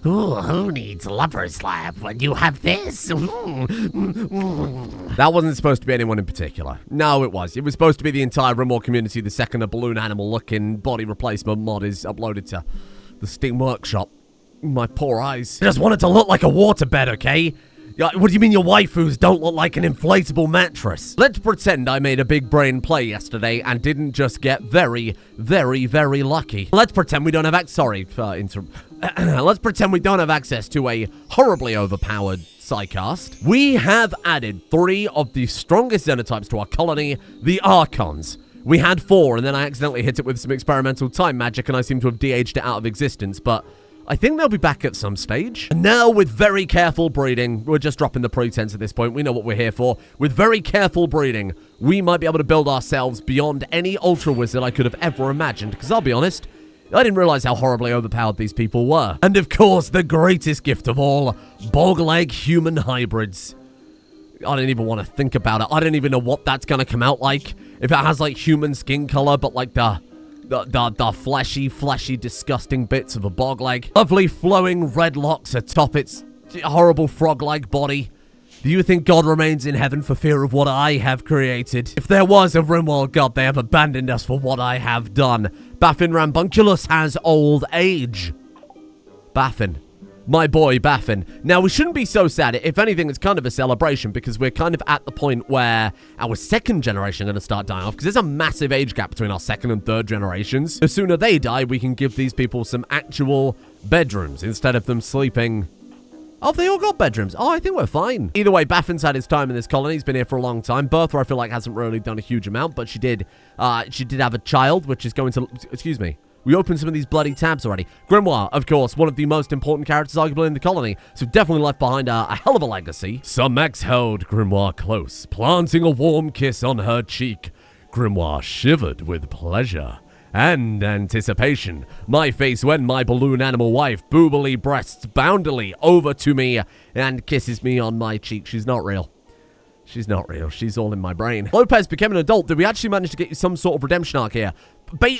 Who needs lover's lab when you have this? That wasn't supposed to be anyone in particular. No, it was. It was supposed to be the entire Rimworld community the second a balloon animal-looking body replacement mod is uploaded to the Steam Workshop. My poor eyes. I just want it to look like a waterbed, okay? What do you mean your waifus don't look like an inflatable mattress? Let's pretend I made a big brain play yesterday and didn't just get very, very, very lucky. Let's pretend we don't have let's pretend we don't have access to a horribly overpowered Psycast. We have added 3 of the strongest xenotypes to our colony, the Archons. We had 4, and then I accidentally hit it with some experimental time magic, and I seem to have de-aged it out of existence, but I think they'll be back at some stage. And now, with very careful breeding, we're just dropping the pretense at this point, we know what we're here for. With very careful breeding, we might be able to build ourselves beyond any Ultra Wizard I could have ever imagined, because I'll be honest, I didn't realize how horribly overpowered these people were. And of course, the greatest gift of all, bog-leg human hybrids. I don't even want to think about it. I don't even know what that's going to come out like. If it has, like, human skin color, but, like, the fleshy, disgusting bits of a bog leg. Lovely flowing red locks atop its horrible frog-like body. Do you think God remains in heaven for fear of what I have created? If there was a Rimworld God, they have abandoned us for what I have done. Baffin Ranunculus has old age. Baffin. My boy, Baffin. Now, we shouldn't be so sad. If anything, it's kind of a celebration because we're kind of at the point where our second generation are going to start dying off because there's a massive age gap between our second and third generations. The sooner they die, we can give these people some actual bedrooms instead of them sleeping. Oh, they all got bedrooms. Oh, I think we're fine. Either way, Baffin's had his time in this colony. He's been here for a long time. Bertha, I feel like, hasn't really done a huge amount, but she did have a child, which is going to... Excuse me. We opened some of these bloody tabs already. Grimoire, of course, one of the most important characters arguably in the colony, so definitely left behind a hell of a legacy. Some ex held Grimoire close, planting a warm kiss on her cheek. Grimoire shivered with pleasure and anticipation. My face when my balloon animal wife boobily breasts boundily over to me and kisses me on my cheek. She's not real. She's not real. She's all in my brain. Lopez became an adult. Did we actually manage to get you some sort of redemption arc here?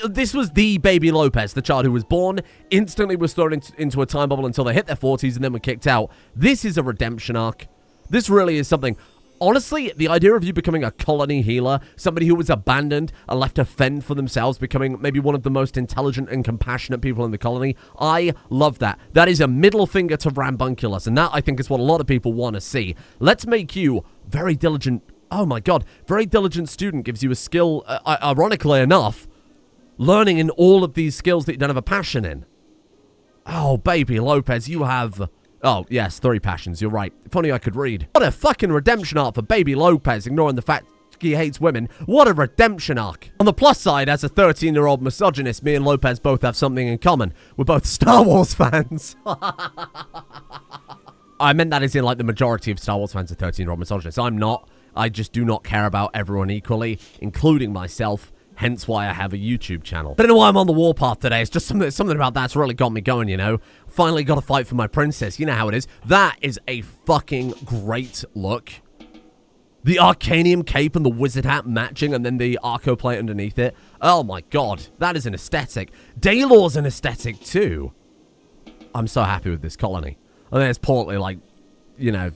This was the baby Lopez, the child who was born, instantly was thrown into a time bubble until they hit their 40s and then were kicked out. This is a redemption arc. This really is something. Honestly, the idea of you becoming a colony healer, somebody who was abandoned and left to fend for themselves, becoming maybe one of the most intelligent and compassionate people in the colony, I love that. That is a middle finger to Ranunculus, and that, I think, is what a lot of people want to see. Let's make you very diligent. Oh my god, very diligent student gives you a skill, ironically enough, learning in all of these skills that you don't have a passion in. Oh, baby Lopez, you have... Oh, yes, 3 passions, you're right. If only I could read. What a fucking redemption arc for baby Lopez, ignoring the fact he hates women. What a redemption arc. On the plus side, as a 13-year-old misogynist, me and Lopez both have something in common. We're both Star Wars fans. I meant that as in, like, the majority of Star Wars fans are 13-year-old misogynists. I'm not. I just do not care about everyone equally, including myself. Hence why I have a YouTube channel. I don't know why I'm on the warpath today. It's just something about that's really got me going, you know. Finally got to fight for my princess. You know how it is. That is a fucking great look. The Arcanium cape and the wizard hat matching and then the Arco plate underneath it. Oh my god. That is an aesthetic. Daylor's an aesthetic too. I'm so happy with this colony. And then it's portly like, you know,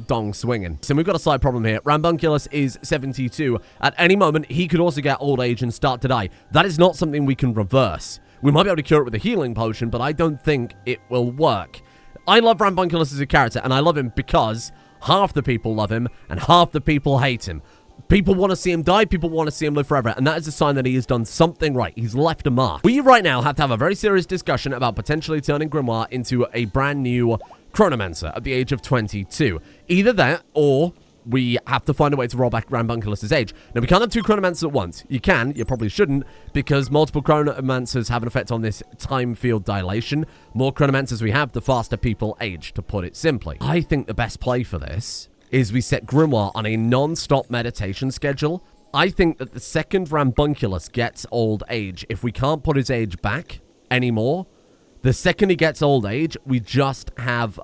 dong swinging. So we've got a side problem here. Ranunculus is 72. At any moment, he could also get old age and start to die. That is not something we can reverse. We might be able to cure it with a healing potion, but I don't think it will work. I love Ranunculus as a character, and I love him because half the people love him, and half the people hate him. People want to see him die, people want to see him live forever, and that is a sign that he has done something right. He's left a mark. We right now have to have a very serious discussion about potentially turning Grimoire into a brand new Chronomancer at the age of 22. Either that, or we have to find a way to roll back Ranunculus's age. Now, we can't have 2 Chronomancers at once. You can, you probably shouldn't, because multiple Chronomancers have an effect on this time field dilation. More Chronomancers we have, the faster people age, to put it simply. I think the best play for this is we set Grimoire on a non-stop meditation schedule. I think that the second Ranunculus gets old age, if we can't put his age back anymore, the second he gets old age, we just have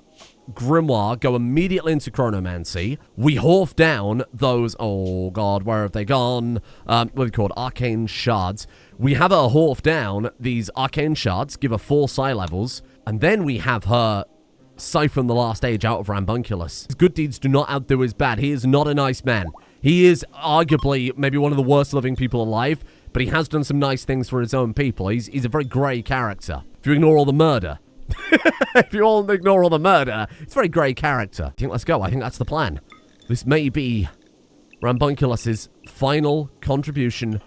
Grimoire, go immediately into Chronomancy. We horf down those, oh god, where have they gone? What are they called? Arcane Shards. We have her horf down these Arcane Shards, give her 4 psi levels, and then we have her siphon the last age out of Ranunculus. His good deeds do not outdo his bad. He is not a nice man. He is arguably maybe one of the worst living people alive, but he has done some nice things for his own people. He's a very grey character. If you ignore all the murder. If you all ignore all the murder, it's a very grey character. I think let's go. I think that's the plan. This may be Ranunculus's final contribution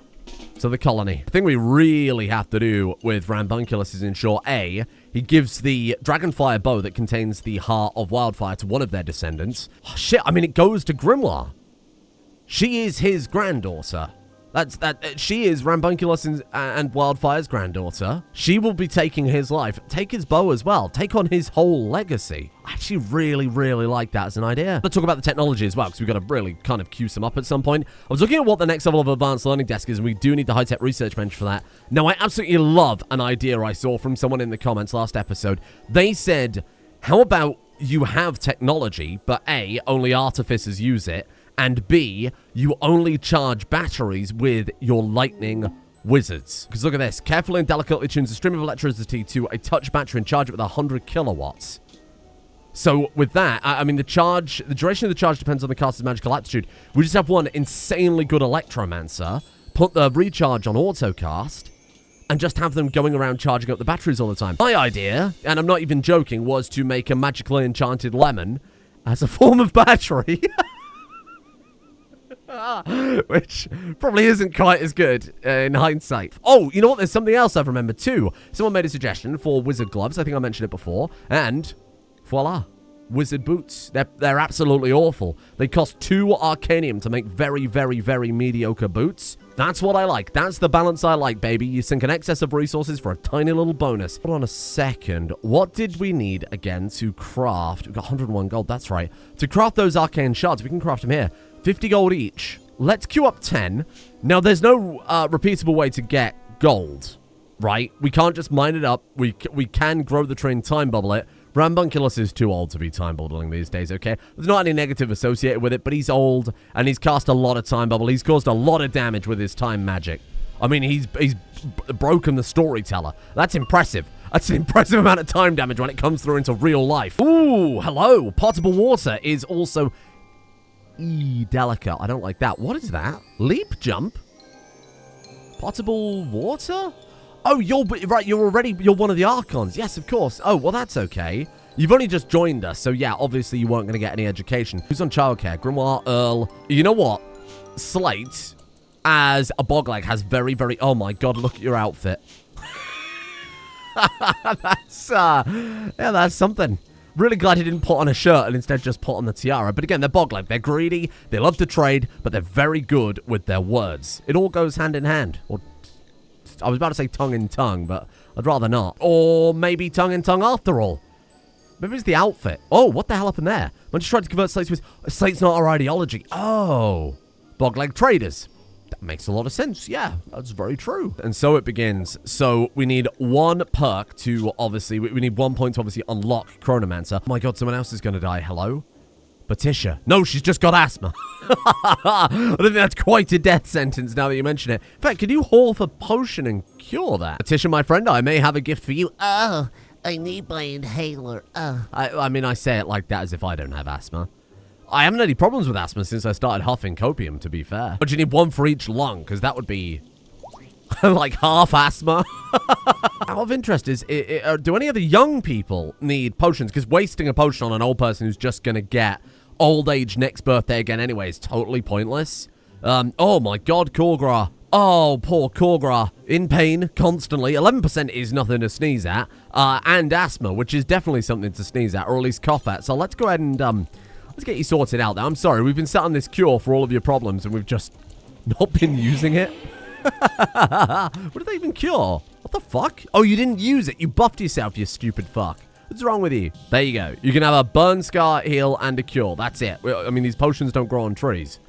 to the colony. The thing we really have to do with Ranunculus is ensure, A, he gives the Dragonfire bow that contains the Heart of Wildfire to one of their descendants. Oh, shit, I mean, it goes to Grimoire. She is his granddaughter. She is Ranunculus and Wildfire's granddaughter. She will be taking his life. Take his bow as well. Take on his whole legacy. I actually really, really like that as an idea. Let's talk about the technology as well, because we've got to really kind of cue some up at some point. I was looking at what the next level of advanced learning desk is, and we do need the high-tech research bench for that. Now, I absolutely love an idea I saw from someone in the comments last episode. They said, how about you have technology, but A, only artificers use it, and B, you only charge batteries with your lightning wizards. Because look at this. Carefully and delicately tunes a stream of electricity to a touch battery and charge it with 100 kilowatts. So with that, I mean, the duration of the charge depends on the caster's magical aptitude. We just have one insanely good Electromancer, put the recharge on autocast, and just have them going around charging up the batteries all the time. My idea, and I'm not even joking, was to make a magically enchanted lemon as a form of battery. Which probably isn't quite as good in hindsight. Oh, you know what? There's something else I've remembered too. Someone made a suggestion for wizard gloves. I think I mentioned it before. And voila, wizard boots. They're absolutely awful. They cost 2 Arcanium to make very, very, very mediocre boots. That's what I like. That's the balance I like, baby. You sink an excess of resources for a tiny little bonus. Hold on a second. What did we need again to craft? We've got 101 gold. That's right. To craft those arcane shards, we can craft them here. 50 gold each. Let's queue up 10. Now, there's no repeatable way to get gold, right? We can't just mine it up. We can grow the tree and time bubble it. Ranunculus is too old to be time bubbling these days, okay? There's not any negative associated with it, but he's old, and he's cast a lot of time bubble. He's caused a lot of damage with his time magic. I mean, he's broken the storyteller. That's impressive. That's an impressive amount of time damage when it comes through into real life. Ooh, hello. Potable water is also... delicate. I don't like that. What is that? Leap jump? Potable water? Oh, you're one of the Archons. Yes, of course. Oh, well, that's okay. You've only just joined us, so yeah, obviously you weren't going to get any education. Who's on childcare? Grimoire, Earl. You know what? Slate, as a bogleg, has very, very... Oh my god, look at your outfit. That's something. Really glad he didn't put on a shirt and instead just put on the tiara. But again, they're bogleg. They're greedy. They love to trade, but they're very good with their words. It all goes hand in hand. Or I was about to say tongue in tongue, but I'd rather not. Or maybe tongue in tongue after all. Maybe it's the outfit. Oh, what the hell happened there? I'm just trying to convert slates with... Slate's not our ideology. Oh. Bogleg traders. That makes a lot of sense. Yeah, that's very true. And so it begins. So we need 1 perk to obviously... We need 1 point to obviously unlock Chronomancer. Oh my god, someone else is going to die. Hello? Patricia. No, she's just got asthma. I don't think that's quite a death sentence now that you mention it. In fact, can you haul for potion and cure that? Patricia, my friend, I may have a gift for you. Oh, I need my inhaler. I mean, I say it like that as if I don't have asthma. I haven't had any problems with asthma since I started huffing copium, to be fair. But you need 1 for each lung, because that would be like half asthma. Out of interest, do any of the young people need potions? Because wasting a potion on an old person who's just going to get old age next birthday again anyway is totally pointless. Oh my god, Korgra. Oh, poor Korgra. In pain, constantly. 11% is nothing to sneeze at. And asthma, which is definitely something to sneeze at, or at least cough at. So let's go ahead and... let's get you sorted out there. I'm sorry, we've been sat on this cure for all of your problems and we've just not been using it. What did they even cure? What the fuck? Oh, you didn't use it. You buffed yourself, you stupid fuck. What's wrong with you? There you go. You can have a burn, scar, heal, and a cure. That's it. I mean, these potions don't grow on trees.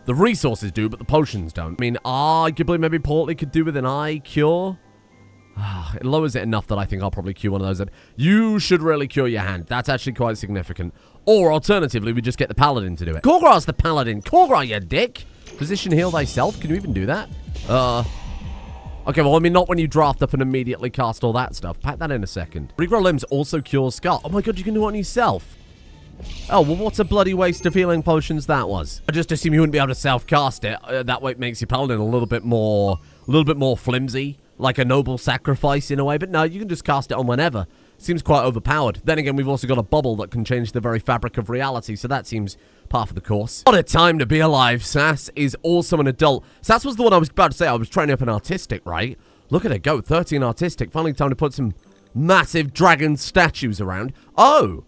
The resources do, but the potions don't. I mean, arguably, maybe Portly could do with an eye cure. It lowers it enough that I think I'll probably cure one of those. You should really cure your hand. That's actually quite significant. Or alternatively, we just get the paladin to do it. Korgra's the paladin. Korgra, you dick. Position heal thyself. Can you even do that? Okay, well, I mean, not when you draft up and immediately cast all that stuff. Pack that in a second. Regrow limbs also cures Scar. Oh my god, you can do it on yourself. Oh, well, what a bloody waste of healing potions that was. I just assume you wouldn't be able to self-cast it. That way it makes your paladin a little bit more flimsy. Like a noble sacrifice in a way, but no, you can just cast it on whenever. Seems quite overpowered. Then again, we've also got a bubble that can change the very fabric of reality, so that seems par for the course. What a time to be alive. Sass is also an adult. Sass was the one I was about to say. I was training up an artistic, right? Look at it go. 13 artistic. Finally time to put some massive dragon statues around. Oh,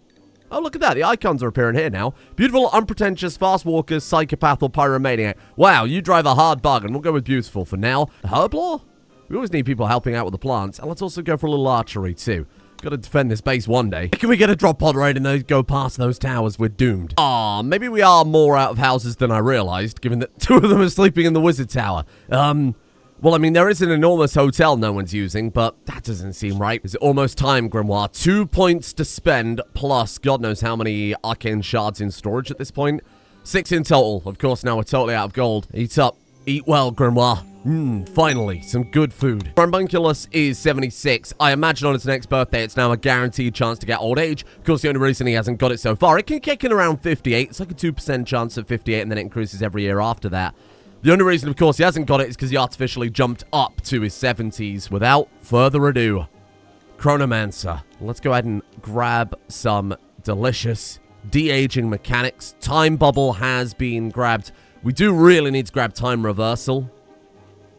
look at that. The icons are appearing here now. Beautiful, unpretentious, fast walker, psychopath, or pyromaniac. Wow, you drive a hard bargain. We'll go with beautiful for now. Herblore? We always need people helping out with the plants. And let's also go for a little archery, too. Got to defend this base one day. Can we get a drop pod raid and go past those towers? We're doomed. Maybe we are more out of houses than I realized, given that 2 of them are sleeping in the wizard tower. Well, I mean, there is an enormous hotel no one's using, but that doesn't seem right. Is it almost time, Grimoire? 2 points to spend, plus God knows how many arcane shards in storage at this point. 6 in total. Of course, now we're totally out of gold. Eat up. Eat well, Grimoire. Finally, some good food. Ranunculus is 76. I imagine on its next birthday, it's now a guaranteed chance to get old age. Of course, the only reason he hasn't got it so far, it can kick in around 58. It's like a 2% chance at 58, and then it increases every year after that. The only reason, of course, he hasn't got it is because he artificially jumped up to his 70s. Without further ado, Chronomancer. Let's go ahead and grab some delicious de-aging mechanics. Time bubble has been grabbed. We do really need to grab time reversal.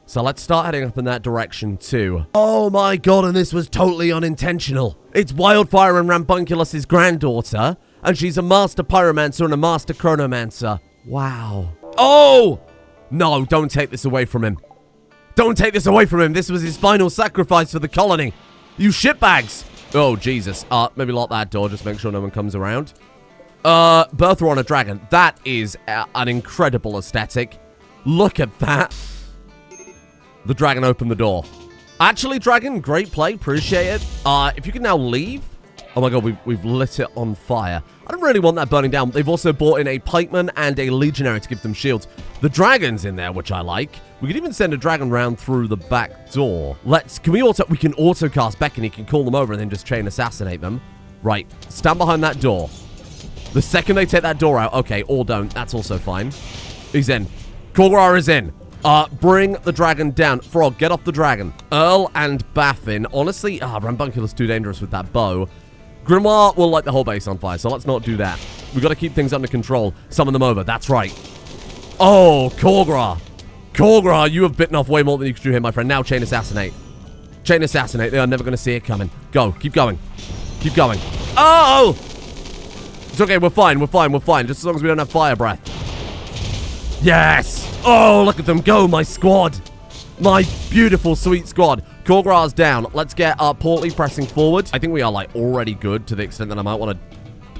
So let's start heading up in that direction too. Oh my god, and this was totally unintentional. It's Wildfire and Ranunculus's granddaughter, and she's a master pyromancer and a master chronomancer. Wow. Oh! No, don't take this away from him. Don't take this away from him. This was his final sacrifice for the colony. You shitbags. Oh, Jesus. Maybe lock that door, just make sure no one comes around. Birther on a dragon. That is an incredible aesthetic. Look at that. The dragon opened the door. Actually, dragon, great play. Appreciate it. If you can now leave. Oh my god, we've lit it on fire. I don't really want that burning down. They've also brought in a pikeman and a legionary to give them shields. The dragon's in there, which I like. We could even send a dragon round through the back door. We can auto cast Beck and he can call them over and then just chain assassinate them. Right, stand behind that door. The second they take that door out, okay, or don't, that's also fine. He's in. Korgra is in. Bring the dragon down. Frog, get off the dragon. Earl and Baffin. Honestly, Ranunculus is too dangerous with that bow. Grimoire will light the whole base on fire, so let's not do that. We've got to keep things under control. Summon them over, that's right. Oh, Korgra. Korgra, you have bitten off way more than you could chew here, my friend. Now chain assassinate. Chain assassinate. They are never going to see it coming. Go, keep going. Keep going. Oh! It's okay, we're fine, we're fine, we're fine. Just as long as we don't have fire breath. Yes! Oh, look at them go, my squad. My beautiful, sweet squad. Korgra's down. Let's get Portly pressing forward. I think we are, like, already good to the extent that I might want to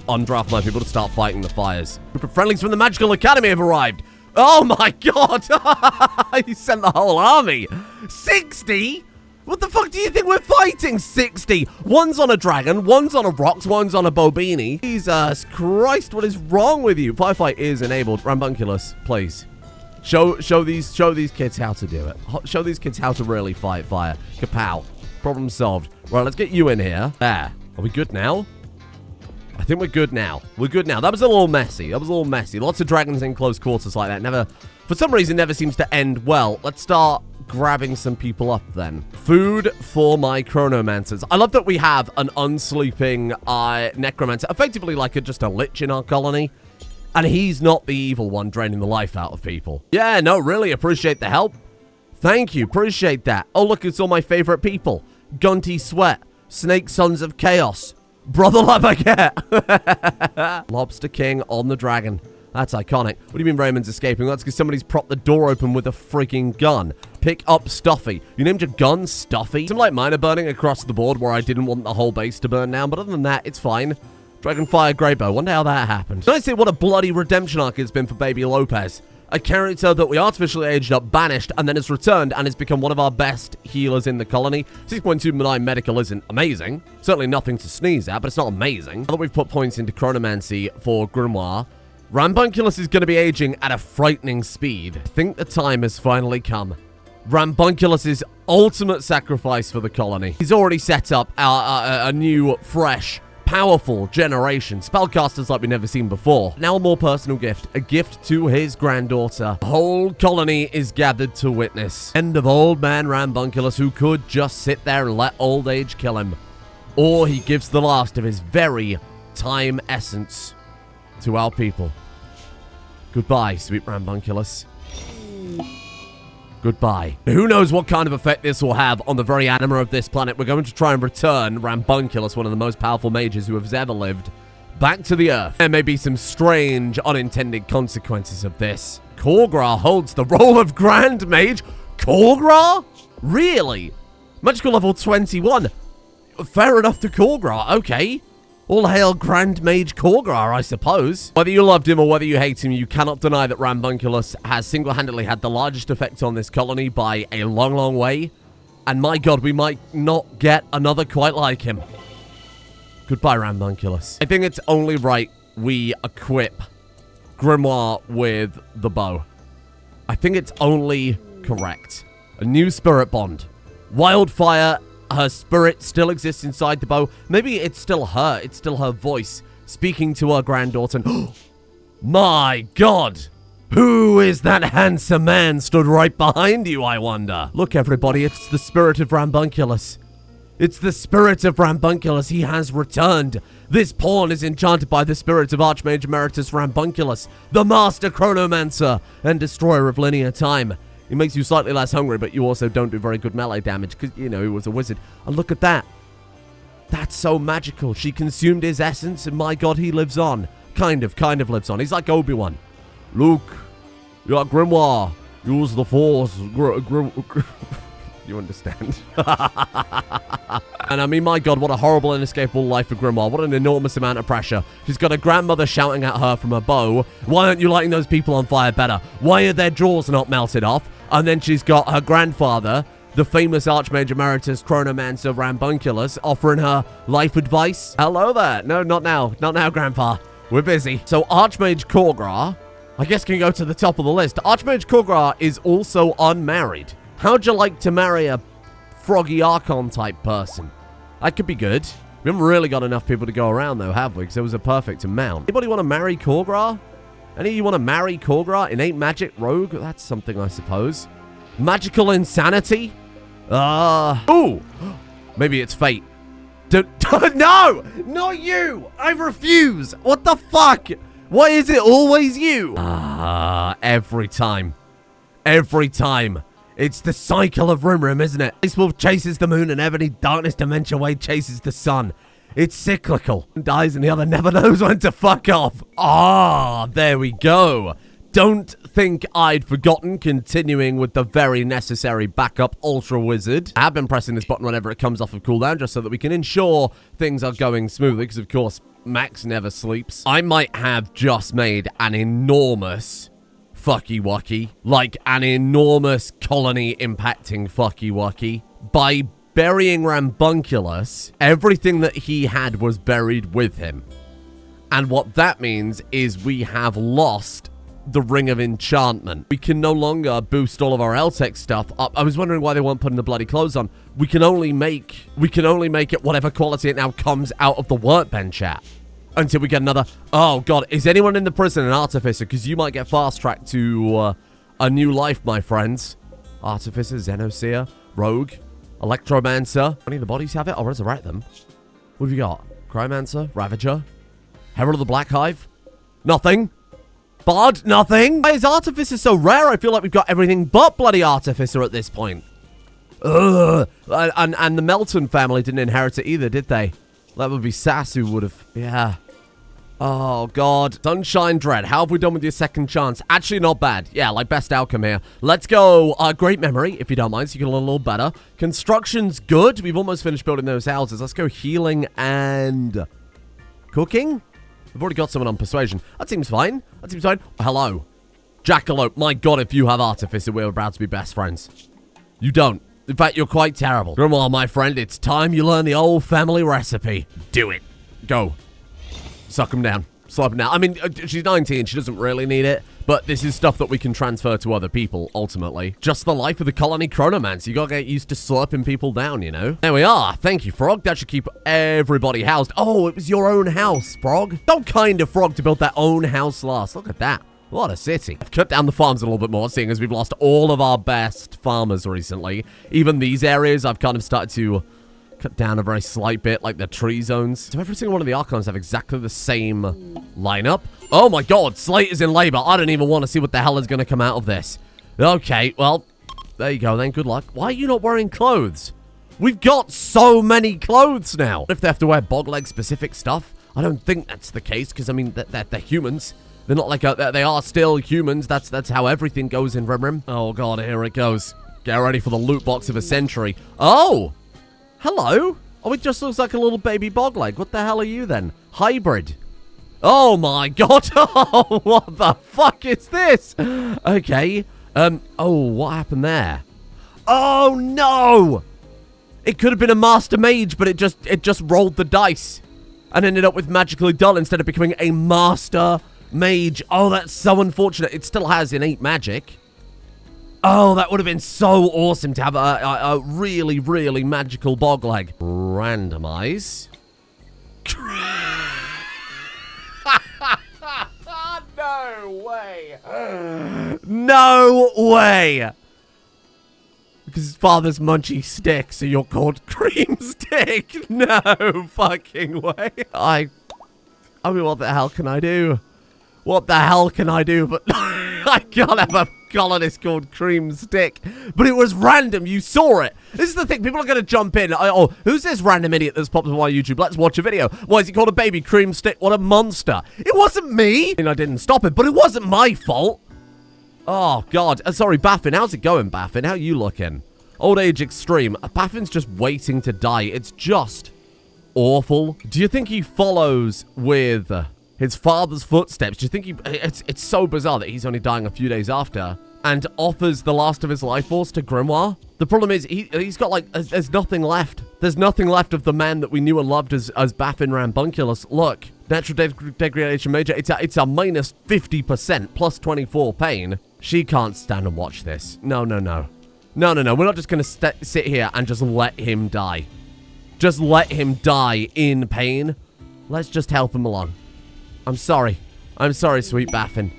undraft my people to start fighting the fires. Group of friendlies from the Magical Academy have arrived. Oh, my God. He sent the whole army. 60? What the fuck do you think we're fighting? 60. One's on a dragon, one's on a Rox, one's on a Bobini. Jesus Christ, what is wrong with you? Firefight is enabled. Ranunculus, please. Show these kids how to do it. Show these kids how to really fight fire. Kapow. Problem solved. Right, let's get you in here. There. Are we good now? I think we're good now. We're good now. That was a little messy. Lots of dragons in close quarters like that. Never, for some reason, never seems to end well. Let's start grabbing some people up then. Food for my chronomancers. I love that we have an unsleeping necromancer. Effectively like just a lich in our colony. And he's not the evil one draining the life out of people. Yeah, no, really appreciate the help. Thank you, appreciate that. Oh, look, it's all my favorite people. Gunty Sweat, Snake Sons of Chaos, Brother Labaguette. Lobster King on the dragon. That's iconic. What do you mean Raymond's escaping? That's because somebody's propped the door open with a freaking gun. Pick up Stuffy. You named your gun Stuffy? Some like mine are burning across the board where I didn't want the whole base to burn down, but other than that, it's fine. Dragonfire Greybow. Wonder how that happened. Did I say what a bloody redemption arc it's been for Baby Lopez? a character that we artificially aged up, banished, and then has returned and has become one of our best healers in the colony. 6.29 medical isn't amazing. Certainly nothing to sneeze at, but it's not amazing. Now that we've put points into chronomancy for Grimoire, Ranunculus is going to be aging at a frightening speed. I think the time has finally come. Ranunculus's ultimate sacrifice for the colony. He's already set up a new, fresh, powerful generation. Spellcasters like we've never seen before. Now a more personal gift. A gift to his granddaughter. The whole colony is gathered to witness. End of old man Ranunculus, who could just sit there and let old age kill him. Or he gives the last of his very time essence to our people. Goodbye, sweet Ranunculus. Goodbye. Who knows what kind of effect this will have on the very anima of this planet. We're going to try and return Ranunculus, one of the most powerful mages who has ever lived, back to the Earth. There may be some strange, unintended consequences of this. Korgra holds the role of Grand Mage. Korgra? Really? Magical level 21. Fair enough to Korgra. Okay. All hail Grand Mage Korgra, I suppose. Whether you loved him or whether you hate him, you cannot deny that Ranunculus has single-handedly had the largest effect on this colony by a long, long way. And my god, we might not get another quite like him. Goodbye, Ranunculus. I think it's only right we equip Grimoire with the bow. I think it's only correct. A new spirit bond. Wildfire. Her spirit still exists inside the bow. Maybe it's still her. It's still her voice speaking to her granddaughter. My god! Who is that handsome man stood right behind you, I wonder? Look, everybody, it's the spirit of Ranunculus. It's the spirit of Ranunculus. He has returned. This pawn is enchanted by the spirit of Archmage Emeritus Ranunculus, the master chronomancer and destroyer of linear time. He makes you slightly less hungry, but you also don't do very good melee damage because, you know, he was a wizard. And look at that. That's so magical. She consumed his essence, and my god, he lives on. Kind of lives on. He's like Obi-Wan. Luke, you're Grimoire. Use the Force. You understand. And I mean, my god, what a horrible, inescapable life for Grimoire. What an enormous amount of pressure. She's got a grandmother shouting at her from a bow. Why aren't you lighting those people on fire better? Why are their jaws not melted off? And then she's got her grandfather, the famous Archmage Emeritus Chronomancer Ranunculus, offering her life advice. Hello there. No, not now. Not now, Grandpa. We're busy. So Archmage Korgra, I guess, can go to the top of the list. Archmage Korgra is also unmarried. How'd you like to marry a froggy Archon type person? That could be good. We haven't really got enough people to go around, though, have we? Because it was a perfect amount. Anybody want to marry Korgra? Any of you want to marry Korgra? Innate magic rogue? That's something, I suppose. Magical insanity? Ooh! Maybe it's fate. No! Not you! I refuse! What the fuck? Why is it always you? Every time. Every time. It's the cycle of Rimworld, isn't it? Ice Wolf chases the moon and Ebony Darkness Dementia Wade chases the sun. It's cyclical. One dies and the other never knows when to fuck off. There we go. Don't think I'd forgotten, continuing with the very necessary backup Ultra Wizard. I have been pressing this button whenever it comes off of cooldown just so that we can ensure things are going smoothly because, of course, Max never sleeps. I might have just made an enormous fucky wucky, like an enormous colony impacting fucky wucky. By burying Ranunculus, everything that he had was buried with him. And what that means is we have lost the Ring of Enchantment. We can no longer boost all of our L-Tech stuff up. I was wondering why they weren't putting the bloody clothes on. We can only make it whatever quality it now comes out of the workbench at. Until we get another... Oh, God. Is anyone in the prison an artificer? Because you might get fast-tracked to a new life, my friends. Artificer, Xenoseer, Rogue, Electromancer. Any of the bodies have it? I'll resurrect them. What have you got? Cryomancer, Ravager, Herald of the Black Hive? Nothing. Bard? Nothing. Why is Artificer so rare? I feel like we've got everything but bloody Artificer at this point. Ugh. And the Melton family didn't inherit it either, did they? That would be Sass who would have... Yeah. Oh, God. Sunshine Dread. How have we done with your second chance? Actually, not bad. Yeah, like best outcome here. Let's go. Great memory, if you don't mind, so you can learn a little better. Construction's good. We've almost finished building those houses. Let's go healing and... cooking? We've already got someone on persuasion. That seems fine. That seems fine. Hello. Jackalope, my god, if you have Artificer, we're about to be best friends. You don't. In fact, you're quite terrible. Grimoire, my friend, it's time you learn the old family recipe. Do it. Go. Suck him down. Slap him down. I mean, she's 19. She doesn't really need it. But this is stuff that we can transfer to other people, ultimately. Just the life of the colony chronomancer. You gotta get used to slurping people down, you know? There we are. Thank you, Frog. That should keep everybody housed. Oh, it was your own house, Frog. Don't kind of Frog to build their own house last. Look at that. What a city. I've cut down the farms a little bit more, seeing as we've lost all of our best farmers recently. Even these areas, I've kind of started to cut down a very slight bit, like the tree zones. So every single one of the Archons have exactly the same lineup. Oh my god, Slate is in labor. I don't even want to see what the hell is going to come out of this. Okay, well, there you go then. Good luck. Why are you not wearing clothes? We've got so many clothes now. If they have to wear bogleg-specific stuff, I don't think that's the case, because, I mean, they're humans. They're not like they are still humans. That's how everything goes in Rim. Oh god, here it goes. Get ready for the loot box of a century. Oh! Hello? Oh, it just looks like a little baby bogleg. What the hell are you then? Hybrid. Oh my god. Oh, what the fuck is this? Okay. Oh, what happened there? Oh no! It could have been a master mage, but it just rolled the dice and ended up with magically dull instead of becoming a master mage. Oh, that's so unfortunate. It still has innate magic. Oh, that would have been so awesome to have a really, really magical bogleg. Randomize. No way. No way. Because his father's Munchy Stick, so you're called Cream Stick. No fucking way. I mean, what the hell can I do? What the hell can I do? But I can't have a colonist called Cream Stick. But it was random. You saw it. This is the thing. People are going to jump in. Oh, who's this random idiot that's popped up on my YouTube? Let's watch a video. Why is he called a baby Cream Stick? What a monster. It wasn't me. I mean, I didn't stop it, but it wasn't my fault. Oh, God. Sorry, Baffin. How's it going, Baffin? How you looking? Old age extreme. Baffin's just waiting to die. It's just awful. Do you think he follows with his father's footsteps? Do you think it's so bizarre that he's only dying a few days after and offers the last of his life force to Grimoire? The problem is he's got like, there's nothing left. There's nothing left of the man that we knew and loved as Baffin Ranunculus. Look, natural degradation major, it's a minus 50% plus 24 pain. She can't stand and watch this. No. We're not just going to sit here and just let him die. Just let him die in pain. Let's just help him along. I'm sorry. I'm sorry, sweet Baffin.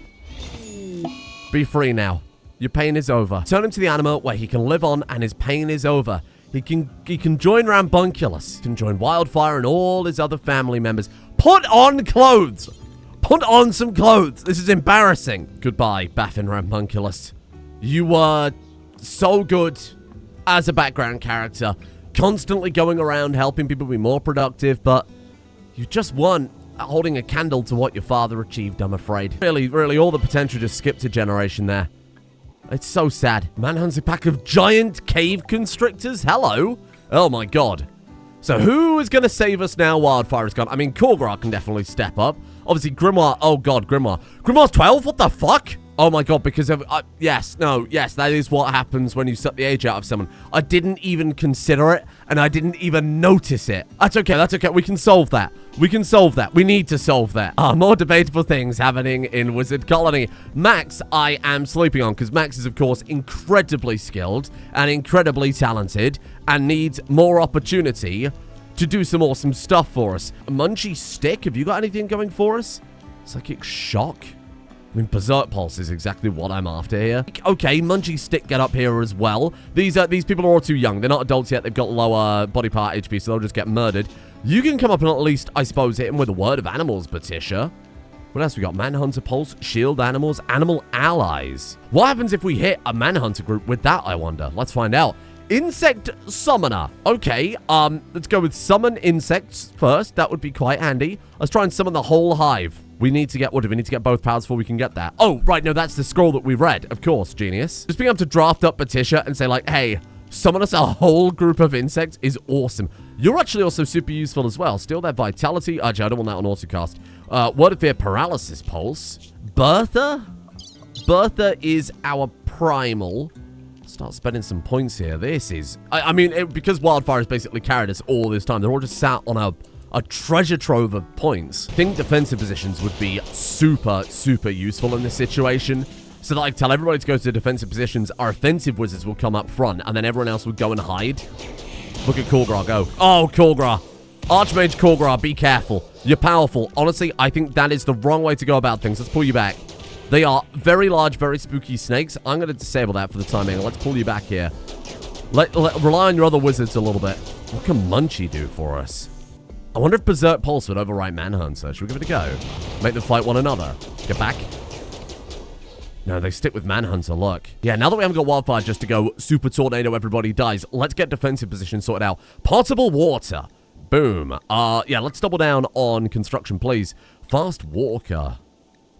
Be free now. Your pain is over. Turn him to the anima where he can live on and his pain is over. He can join Ranunculus. He can join Wildfire and all his other family members. Put on clothes. Put on some clothes. This is embarrassing. Goodbye, Baffin Ranunculus. You were so good as a background character. Constantly going around helping people be more productive, but you just weren't holding a candle to what your father achieved, I'm afraid. Really, all the potential just skipped a generation there. It's so sad. Manhunt's a pack of giant cave constrictors? Hello? Oh my god. So who is going to save us now Wildfire is gone? I mean, Korgra can definitely step up. Obviously, Grimoire. Oh god, Grimoire. Grimoire's 12? What the fuck? Oh my god, because of... yes, that is what happens when you suck the age out of someone. I didn't even consider it, and I didn't even notice it. That's okay. We can solve that. We need to solve that. More debatable things happening in Wizard Colony. Max, I am sleeping on, because Max is, of course, incredibly skilled and incredibly talented, and needs more opportunity to do some awesome stuff for us. A Munchy Stick, have you got anything going for us? Psychic Shock? I mean, Berserk Pulse is exactly what I'm after here. Okay, Munchy Stick get up here as well. These people are all too young. They're not adults yet. They've got lower body part HP, so they'll just get murdered. You can come up and at least, I suppose, hit him with a Word of Animals, Patricia. What else we got? Manhunter Pulse, Shield Animals, Animal Allies. What happens if we hit a Manhunter group with that, I wonder? Let's find out. Insect Summoner. Okay, let's go with Summon Insects first. That would be quite handy. Let's try and summon the whole hive. We need to get, what do we need to get both powers before we can get that? Oh, right, no, that's the scroll that we read. Of course, genius. Just being able to draft up Patricia and say, like, hey, summon us a whole group of insects is awesome. You're actually also super useful as well. Steal their vitality. Actually, I don't want that on autocast. Word of Fear Paralysis Pulse. Bertha? Bertha is our primal. Start spending some points here. This is... I mean, because Wildfire has basically carried us all this time, they're all just sat on a treasure trove of points. I think defensive positions would be super, super useful in this situation. So that I tell everybody to go to defensive positions, our offensive wizards will come up front, and then everyone else would go and hide. Look at Korgra go. Oh, Korgra. Archmage Korgra, be careful. You're powerful. Honestly, I think that is the wrong way to go about things. Let's pull you back. They are very large, very spooky snakes. I'm going to disable that for the time being. Let's pull you back here. Rely on your other wizards a little bit. What can Munchie do for us? I wonder if Berserk Pulse would overwrite Manhunter. Should we give it a go? Make them fight one another. Get back. No, they stick with Manhunter, look. Yeah, now that we haven't got Wildfire just to go super tornado, everybody dies, let's get defensive position sorted out. Potable water. Boom. Yeah, let's double down on construction, please. Fast walker.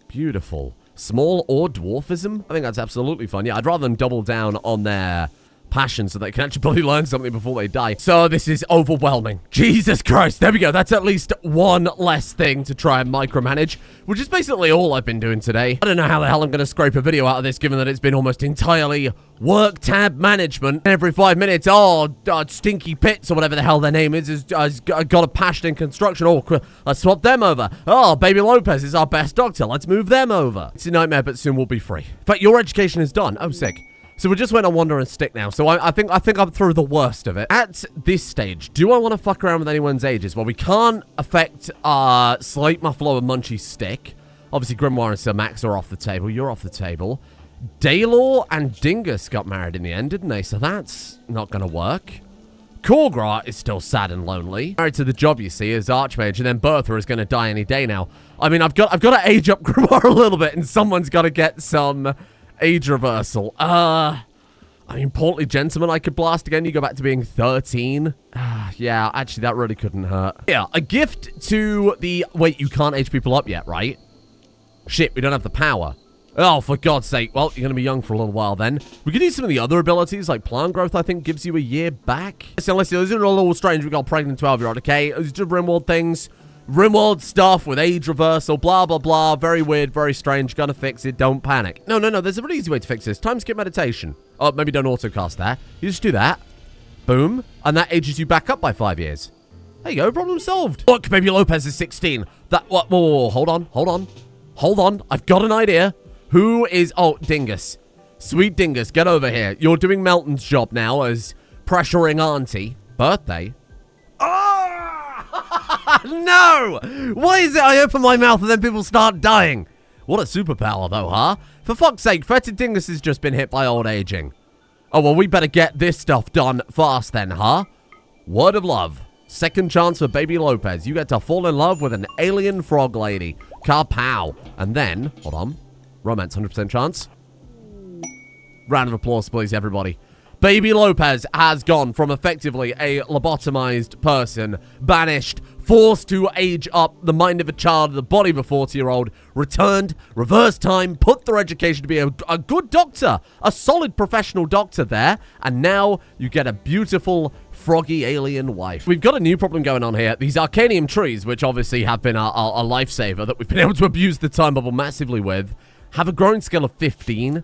Beautiful. Small or dwarfism? I think that's absolutely fun. Yeah, I'd rather them double down on their passion so they can actually learn something before they die. So this is overwhelming. Jesus Christ. There we go. That's at least one less thing to try and micromanage, which is basically all I've been doing today. I don't know how the hell I'm going to scrape a video out of this, given that it's been almost entirely work tab management. Every 5 minutes, Stinky Pits or whatever the hell their name is has got a passion in construction. Oh, let's swap them over. Oh, Baby Lopez is our best doctor. Let's move them over. It's a nightmare, but soon we'll be free. In fact, your education is done. Oh, sick. So we just went on Wander and Stick now. So I think I'm through the worst of it. At this stage, do I want to fuck around with anyone's ages? Well, we can't affect Slate, Muffalo, and Munchie Stick. Obviously, Grimoire and Sir Max are off the table. You're off the table. Daylor and Dingus got married in the end, didn't they? So that's not going to work. Korgra is still sad and lonely. Married to the job, you see, as Archmage, and then Bertha is going to die any day now. I mean, I've got to age up Grimoire a little bit, and someone's got to get some age reversal. I mean, Portly Gentleman I could blast again. You go back to being 13. Yeah, actually, that really couldn't hurt. Yeah, a gift to the... Wait, you can't age people up yet, right? Shit, we don't have the power. Oh, for God's sake. Well, you're going to be young for a little while then. We could use some of the other abilities, like Plant Growth, I think, gives you a year back. So, listen, those are a little strange. We got pregnant 12-year-old, okay? Those are Rimworld things. Rimworld stuff with age reversal, blah, blah, blah. Very weird, very strange. Gonna fix it. Don't panic. No. There's a really easy way to fix this. Time skip meditation. Oh, maybe don't autocast that. You just do that. Boom. And that ages you back up by 5 years. There you go. Problem solved. Look, Baby Lopez is 16. What? Whoa. Hold on. I've got an idea. Who is... Oh, Dingus. Sweet Dingus, get over here. You're doing Melton's job now as pressuring Auntie. Birthday. No! What is it? I open my mouth and then people start dying. What a superpower, though, huh? For fuck's sake, Fetid Dingus has just been hit by old aging. Oh, well, we better get this stuff done fast then, huh? Word of love. Second chance for Baby Lopez. You get to fall in love with an alien frog lady. Kapow. And then, hold on. Romance, 100% chance. Round of applause, please, everybody. Baby Lopez has gone from effectively a lobotomized person, banished, forced to age up the mind of a child, the body of a 40-year-old, returned, reversed time, put through education to be a good doctor, a solid professional doctor there, and now you get a beautiful froggy alien wife. We've got a new problem going on here. These Arcanium trees, which obviously have been our lifesaver that we've been able to abuse the time bubble massively with, have a growing skill of 15.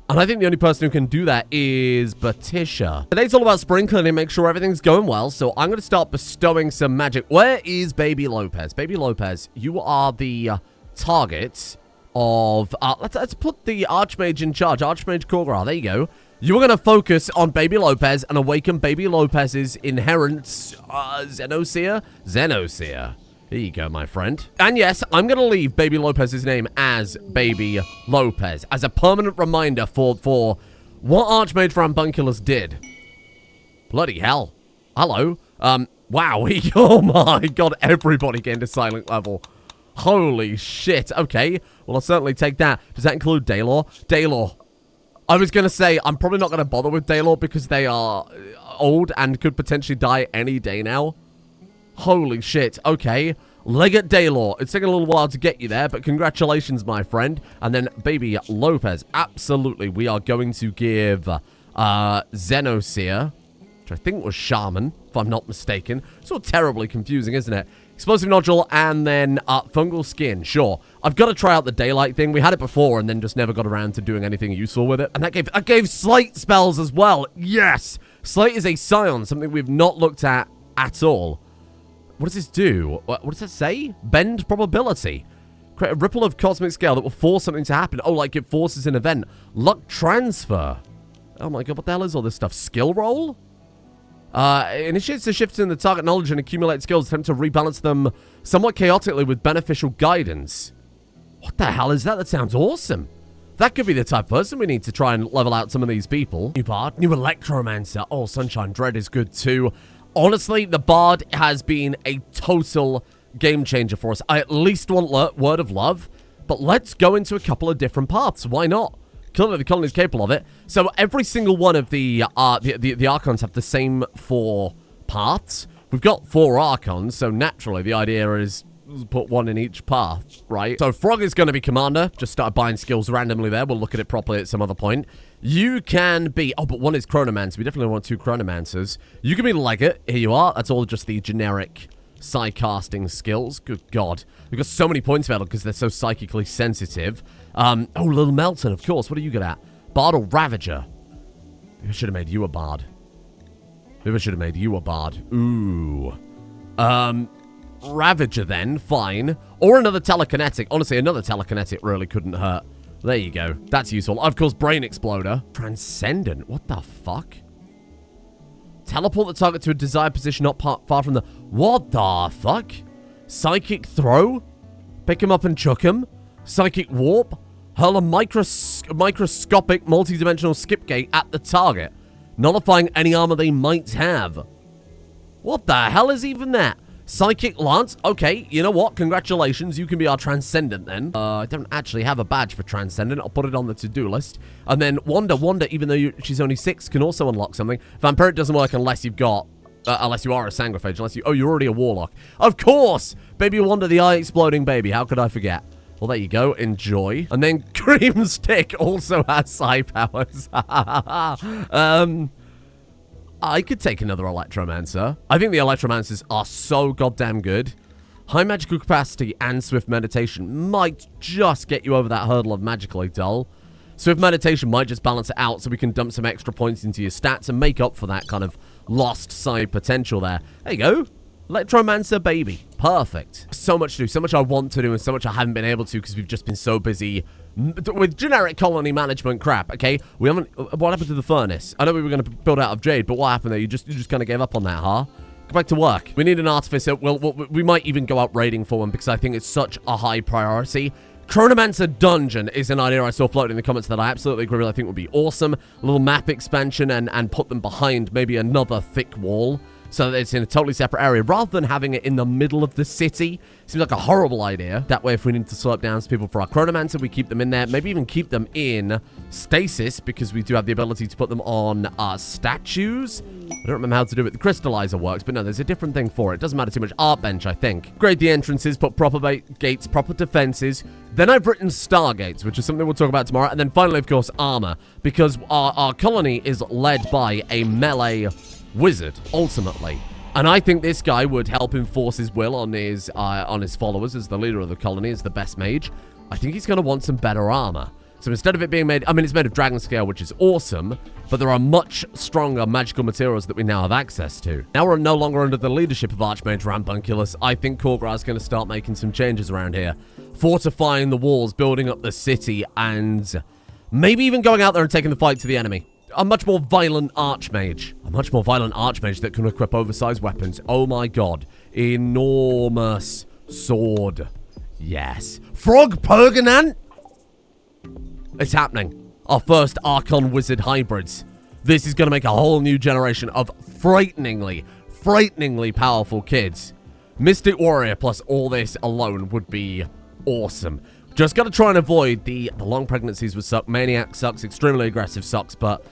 And I think the only person who can do that is Batisha. Today's all about sprinkling and make sure everything's going well, so I'm going to start bestowing some magic. Where is Baby Lopez? Baby Lopez, you are the target of... let's put the Archmage in charge. Archmage Korgra, there you go. You are going to focus on Baby Lopez and awaken Baby Lopez's inherent Xenoseer? Xenoseer. Here you go, my friend. And yes, I'm going to leave Baby Lopez's name as Baby Lopez as a permanent reminder for what Archmage Ranunculus did. Bloody hell. Hello. Wow. Oh my God. Everybody getting to silent level. Holy shit. Okay. Well, I'll certainly take that. Does that include Daylor? Daylor. I was going to say, I'm probably not going to bother with Daylor because they are old and could potentially die any day now. Holy shit. Okay. Legate Daylor. It's taken a little while to get you there, but congratulations, my friend. And then Baby Lopez. Absolutely. We are going to give Xenoseer which I think was shaman, if I'm not mistaken. It's all terribly confusing, isn't it? Explosive nodule and then fungal skin. Sure. I've got to try out the daylight thing. We had it before and then just never got around to doing anything useful with it. And that gave slate spells as well. Yes! Slate is a scion, something we've not looked at all. What does this do? What does that say? Bend probability. Create a ripple of cosmic scale that will force something to happen. Oh, like it forces an event. Luck transfer. Oh my god, what the hell is all this stuff? Skill roll? Initiates a shift in the target knowledge and accumulate skills, attempt to rebalance them somewhat chaotically with beneficial guidance. What the hell is that? That sounds awesome. That could be the type of person we need to try and level out some of these people. New Bard, new Electromancer. Oh, Sunshine Dread is good too. Honestly, the Bard has been a total game changer for us. I at least want Word of Love, but let's go into a couple of different paths. Why not? Clearly, the colony is capable of it. So every single one of the Archons have the same 4 paths. We've got 4 Archons, so naturally the idea is put one in each path, right? So Frog is going to be Commander. Just start buying skills randomly there. We'll look at it properly at some other point. You can be... Oh, but one is Chronomancer. We definitely want 2 Chronomancers. You can be Legate. Here you are. That's all just the generic Psycasting skills. Good God. We've got so many points available because they're so psychically sensitive. Oh, Little Melton, of course. What are you good at? Bard or Ravager? Maybe I should have made you a Bard. Maybe I should have made you a Bard. Ooh. Ravager then. Fine. Or another Telekinetic. Honestly, another Telekinetic really couldn't hurt. There you go. That's useful. Of course, Brain Exploder. Transcendent. What the fuck? Teleport the target to a desired position not far from the... What the fuck? Psychic Throw? Pick him up and chuck him? Psychic Warp? Hurl a microscopic multi-dimensional skip gate at the target, nullifying any armor they might have. What the hell is even that? Psychic Lance? Okay, you know what? Congratulations, you can be our Transcendent then. I don't actually have a badge for Transcendent. I'll put it on the to-do list. And then Wanda, even though she's only 6, can also unlock something. Vampiric doesn't work unless you've got... unless you are a Sanguiphage, unless you... Oh, you're already a Warlock. Of course! Baby Wanda, the eye-exploding baby. How could I forget? Well, there you go. Enjoy. And then Creamstick also has psi powers. I could take another Electromancer. I think the Electromancers are so goddamn good. High magical capacity and Swift Meditation might just get you over that hurdle of magically dull. Swift Meditation might just balance it out so we can dump some extra points into your stats and make up for that kind of lost side potential there. There you go. Electromancer baby. Perfect. So much to do. So much I want to do and so much I haven't been able to because we've just been so busy with generic colony management crap, okay? We haven't... What happened to the furnace? I know we were going to build out of jade, but what happened there? You just kind of gave up on that, huh? Go back to work. We need an artificer. We might even go out raiding for one because I think it's such a high priority. Chronomancer Dungeon is an idea I saw floating in the comments that I absolutely agree with. I think would be awesome. A little map expansion and put them behind maybe another thick wall so that it's in a totally separate area rather than having it in the middle of the city. Seems like a horrible idea. That way, if we need to slow down people for our Chronomancer, we keep them in there. Maybe even keep them in stasis because we do have the ability to put them on statues. I don't remember how to do it. The crystallizer works, but no, there's a different thing for it. Doesn't matter too much. Art bench, I think. Grade the entrances, put proper gates, proper defenses. Then I've written stargates, which is something we'll talk about tomorrow. And then finally, of course, armor, because our colony is led by a melee wizard, ultimately. And I think this guy would help enforce his will on his followers as the leader of the colony, as the best mage. I think he's going to want some better armor. So instead of it being made... I mean, it's made of dragon scale, which is awesome, but there are much stronger magical materials that we now have access to. Now we're no longer under the leadership of Archmage Ranunculus. I think Korgra's going to start making some changes around here. Fortifying the walls, building up the city, and maybe even going out there and taking the fight to the enemy. A much more violent Archmage. A much more violent Archmage that can equip oversized weapons. Oh my god. Enormous sword. Yes. Frog Perganant? It's happening. Our first Archon Wizard hybrids. This is going to make a whole new generation of frighteningly powerful kids. Mystic Warrior plus all this alone would be awesome. Just got to try and avoid the long pregnancies with suck. Maniac sucks. Extremely aggressive sucks, but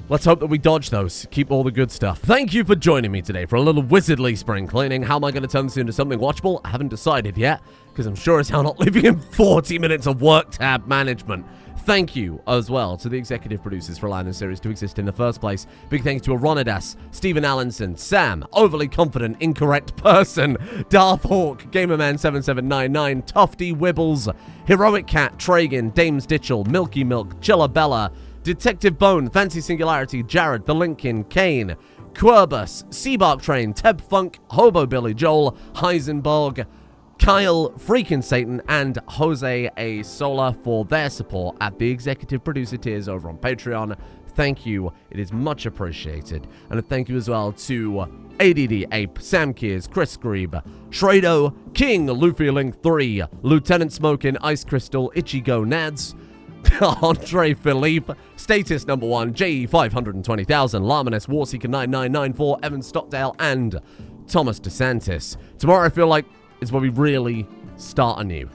let's hope that we dodge those. Keep all the good stuff. Thank you for joining me today for a little wizardly spring cleaning. How am I going to turn this into something watchable? I haven't decided yet, because I'm sure as hell not leaving in 40 minutes of work tab management. Thank you as well to the executive producers for allowing the series to exist in the first place. Big thanks to Aronidas, Stephen Allenson, Sam, Overly Confident, Incorrect Person, Darth Hawk, Gamerman7799, Tufty Wibbles, Heroic Cat, Tragan, Dames Ditchell, Milky Milk, Chillabella, Detective Bone, Fancy Singularity, Jared, The Lincoln, Kane, Querbus, Seabark Train, Teb Funk, Hobo Billy Joel, Heisenberg, Kyle, Freakin' Satan, and Jose A. Sola for their support at the executive producer tiers over on Patreon. Thank you. It is much appreciated. And a thank you as well to ADD Ape, Sam Kears, Chris Grebe, Shrado, King, Luffy Link 3, Lieutenant Smokin', Ice Crystal, Ichigo Nads, Andre Philippe, Status number 1, JE 520,000, Laminus, Warseeker 9994, Evan Stockdale, and Thomas DeSantis. Tomorrow I feel like is where we really start anew.